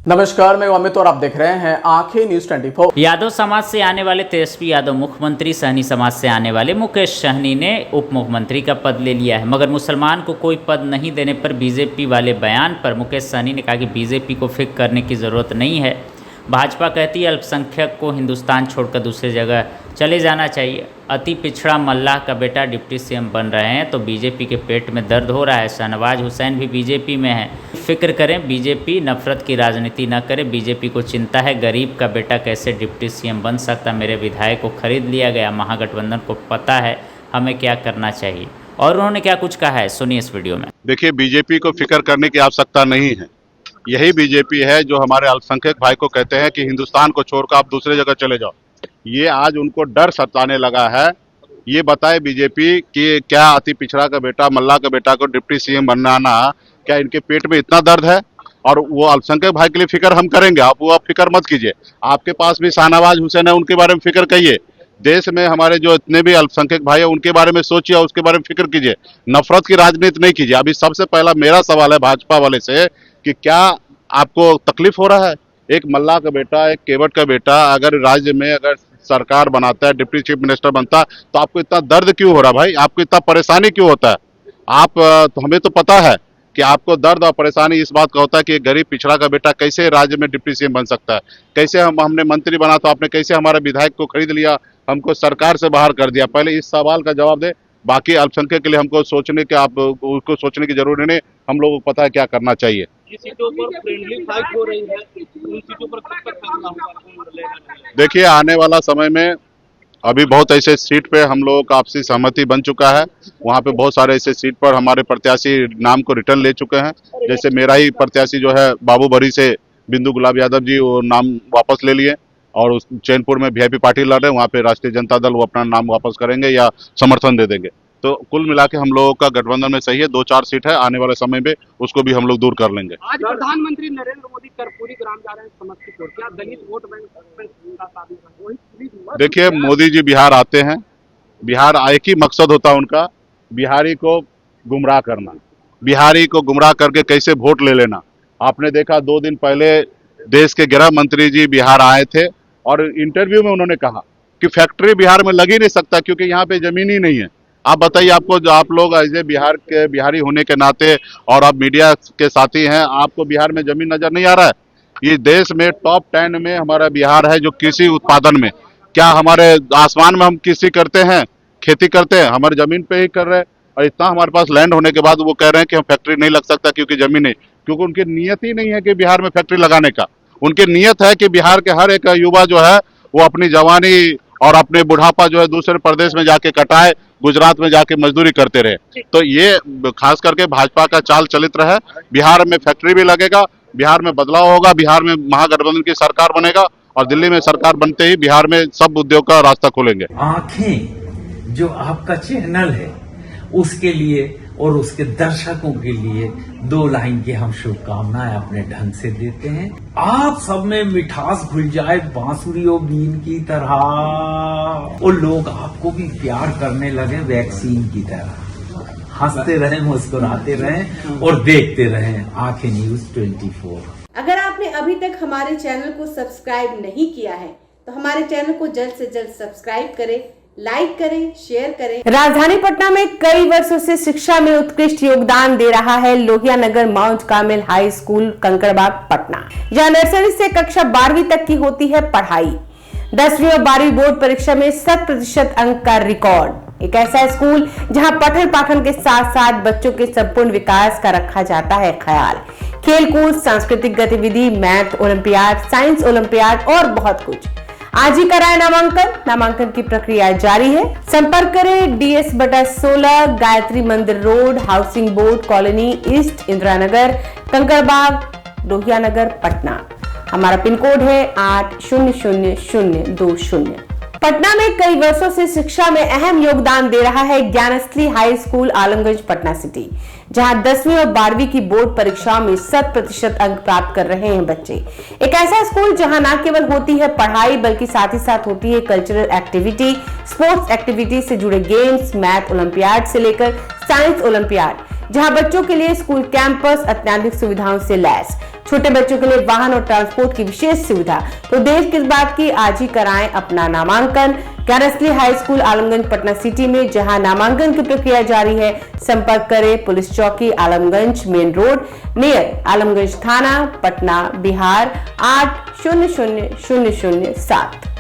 नमस्कार, मैं अमित और आप देख रहे हैं आंखें न्यूज 24। यादव समाज से आने वाले तेजस्वी यादव मुख्यमंत्री, सहनी समाज से आने वाले मुकेश सहनी ने उप मुख्यमंत्री का पद ले लिया है, मगर मुसलमान को कोई पद नहीं देने पर बीजेपी वाले बयान पर मुकेश सहनी ने कहा कि बीजेपी को फिक्र करने की ज़रूरत नहीं है। भाजपा कहती है अल्पसंख्यक को हिंदुस्तान छोड़कर दूसरी जगह चले जाना चाहिए। अति पिछड़ा मल्लाह का बेटा डिप्टी सीएम बन रहे हैं तो बीजेपी के पेट में दर्द हो रहा है। शहनवाज हुसैन भी बीजेपी में है। फिक्र करें बीजेपी, नफरत की राजनीति न करे। बीजेपी को चिंता है गरीब का बेटा कैसे डिप्टी सीएम बन सकता। मेरे विधायक को खरीद लिया गया। महागठबंधन को पता है हमें क्या करना चाहिए। और उन्होंने क्या कुछ कहा है, सुनिए इस वीडियो में। देखिए, बीजेपी को फिक्र करने की आवश्यकता नहीं है। यही बीजेपी है जो हमारे अल्पसंख्यक भाई को कहते हैं कि हिंदुस्तान को छोड़कर आप दूसरी जगह चले जाओ। ये आज उनको डर सताने लगा है। ये बताए बीजेपी कि क्या अति पिछड़ा का बेटा, मल्ला का बेटा को डिप्टी सीएम बनाना, क्या इनके पेट में इतना दर्द है? और वो अल्पसंख्यक भाई के लिए फिक्र हम करेंगे, आप फिक्र मत कीजिए। आपके पास भी शहनवाज हुसैन है, उनके बारे में फिक्र करिए। देश में हमारे जो इतने भी अल्पसंख्यक भाई है उनके बारे में सोचिए, उसके बारे में फिक्र कीजिए। नफरत की राजनीति नहीं कीजिए। अभी सबसे पहला मेरा सवाल है भाजपा वाले से कि क्या आपको तकलीफ हो रहा है? एक मल्ला का बेटा, एक केवट का बेटा अगर राज्य में अगर सरकार बनाता है, डिप्टी चीफ मिनिस्टर बनता है, तो आपको इतना दर्द क्यों हो रहा है भाई? आपको इतना परेशानी क्यों होता है? तो हमें तो पता है कि आपको दर्द और परेशानी इस बात का होता है कि एक गरीब पिछड़ा का बेटा कैसे राज्य में डिप्टी सीएम बन सकता है। कैसे हमने मंत्री बना तो आपने कैसे हमारे विधायक को खरीद लिया, हमको सरकार से बाहर कर दिया। पहले इस सवाल का जवाब दे। बाकी अल्पसंख्यक के लिए हमको सोचने के उसको सोचने की जरूरत नहीं। हम लोगों को पता है क्या करना चाहिए। सीटों पर फ्रेंडली फाइट हो रही है, उन सीटों पर कब तक फैसला होगा? देखिए, आने वाला समय में अभी बहुत ऐसे सीट पे हम लोगों का आपसी सहमति बन चुका है। वहाँ पे बहुत सारे ऐसे सीट पर हमारे प्रत्याशी नाम को रिटर्न ले चुके हैं। जैसे मेरा ही प्रत्याशी जो है बाबूबरी से बिंदु गुलाब यादव जी, वो नाम वापस ले लिए और उस चैनपुर में वीआईपी पार्टी लड़ रहे हैं, वहाँ पे राष्ट्रीय जनता दल वो अपना नाम वापस करेंगे या समर्थन दे देंगे। तो कुल मिला के हम लोगों का गठबंधन में सही है। 2-4 सीट है, आने वाले समय में उसको भी हम लोग दूर कर लेंगे। आज प्रधानमंत्री नरेंद्र मोदी कर्पूरी ग्राम जा रहे हैं समस्तीपुर, क्या दलित वोट बैंक का साथ में? देखिए, मोदी जी बिहार आते हैं, बिहार एक ही मकसद होता है उनका, बिहारी को गुमराह करना, बिहारी को गुमराह करके कैसे वोट ले लेना। आपने देखा 2 दिन पहले देश के गृह मंत्री जी बिहार आए थे और इंटरव्यू में उन्होंने कहा कि फैक्ट्री बिहार में लग ही नहीं सकता क्योंकि यहाँ पे जमीन ही नहीं है। आप बताइए, आपको जो आप लोग ऐसे बिहार के बिहारी होने के नाते और आप मीडिया के साथी हैं, आपको बिहार में जमीन नजर नहीं आ रहा है? ये देश में टॉप 10 में हमारा बिहार है जो कृषि उत्पादन में। क्या हमारे आसमान में हम कृषि करते हैं, खेती करते हैं? हमारे जमीन पे ही कर रहे हैं। और इतना हमारे पास लैंड होने के बाद वो कह रहे हैं कि हम फैक्ट्री नहीं लग सकता क्योंकि जमीन नहीं, क्योंकि उनकी नियत ही नहीं है कि बिहार में फैक्ट्री लगाने का। उनकी नियत है कि बिहार के हर एक युवा जो है वो अपनी जवानी और अपने बुढ़ापा जो है दूसरे प्रदेश में जाके कटाए, गुजरात में जाके मजदूरी करते रहे। तो ये खास करके भाजपा का चाल चलित रहा है। बिहार में फैक्ट्री भी लगेगा, बिहार में बदलाव होगा, बिहार में महागठबंधन की सरकार बनेगा और दिल्ली में सरकार बनते ही बिहार में सब उद्योग का रास्ता खोलेंगे। आंखें जो आपका चैनल है उसके लिए और उसके दर्शकों के लिए 2 लाइन की हम शुभकामनाएं अपने ढंग से देते हैं। आप सब में मिठास घुल जाए बांसुरी और बीन की तरह, और लोग आपको भी प्यार करने लगे वैक्सीन की तरह। हंसते रहें, मुस्कुराते रहें और देखते रहें आंखें न्यूज 24। अगर आपने अभी तक हमारे चैनल को सब्सक्राइब नहीं किया है तो हमारे चैनल को जल्द से जल्द सब्सक्राइब करें, लाइक करें, शेयर करें। राजधानी पटना में कई वर्षों से शिक्षा में उत्कृष्ट योगदान दे रहा है Lohia Nagar Mount Carmel High School Kankarbagh Patna, जहां नर्सरी से कक्षा 12वीं तक की होती है पढ़ाई। 10वीं और 12वीं बोर्ड परीक्षा में 100% अंक का रिकॉर्ड। एक ऐसा स्कूल जहां पठन पाठन के साथ साथ बच्चों के संपूर्ण विकास का रखा जाता है ख्याल। खेलकूद, सांस्कृतिक गतिविधि, मैथ ओलंपियाड, साइंस ओलंपियाड और बहुत कुछ। आज ही कराए नामांकन की प्रक्रिया जारी है। संपर्क करें DS/16 Gayatri Mandir road, housing board colony east, Indira Nagar, Kankarbagh, Lohia Nagar, Patna. हमारा पिन कोड है 800020। पटना में कई वर्षों से शिक्षा में अहम योगदान दे रहा है Gyansthali high school Alamganj Patna city, जहां 10वीं और 12वीं की बोर्ड परीक्षाओं में 100% अंक प्राप्त कर रहे हैं बच्चे। एक ऐसा स्कूल जहां न केवल होती है पढ़ाई बल्कि साथ ही साथ होती है कल्चरल एक्टिविटी, स्पोर्ट्स एक्टिविटी से जुड़े गेम्स, मैथ ओलंपियाड से लेकर साइंस ओलंपियाड, जहां बच्चों के लिए स्कूल कैंपस अत्याधुनिक सुविधाओं से लैस, छोटे बच्चों के लिए वाहन और ट्रांसपोर्ट की विशेष सुविधा। तो देर किस बात की, आज ही कराएं अपना नामांकन। कैरसली high school Alamganj Patna city में, जहां नामांकन की प्रक्रिया जारी है। संपर्क करें पुलिस चौकी Alamganj main road near Alamganj थाना, पटना, बिहार 800007।